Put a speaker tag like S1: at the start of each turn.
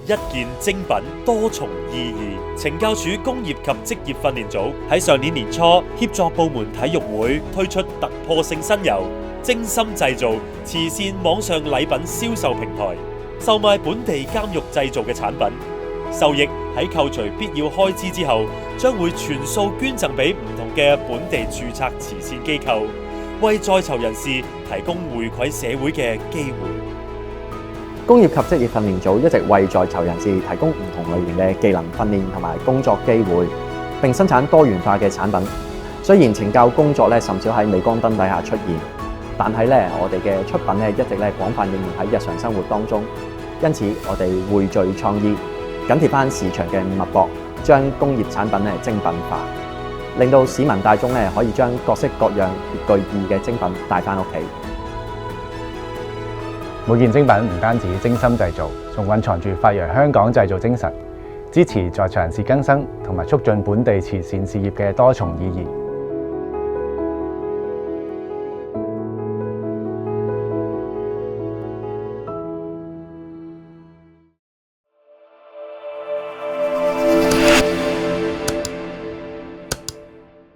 S1: 一件精品多重意義。懲教署工業及職業訓練組喺上年年初協助部門體育會推出突破性新猷精心製造慈善網上禮品銷售平台，售賣本地監獄製造嘅產品，收益喺扣除必要開支之後，將會全數捐贈俾唔同嘅本地註冊慈善機構，為在囚人士提供回饋社會嘅機會。
S2: 工業及職業訓練組一直為在囚人士提供唔同類型嘅技能訓練同埋工作機會，並生產多元化嘅產品。雖然懲教工作甚少喺鎂光燈底下出現，但係我哋嘅出品一直廣泛應用喺日常生活當中。因此，我哋匯聚創意，緊貼翻市場嘅脈搏，將工業產品精品化，令到市民大眾可以將各式各樣別具意義嘅精品帶翻屋企。
S3: 每件精品唔單止精心製造，仲蘊藏住發揚香港製造精神，支持在囚人士更生同埋促進本地慈善事業嘅多重意義。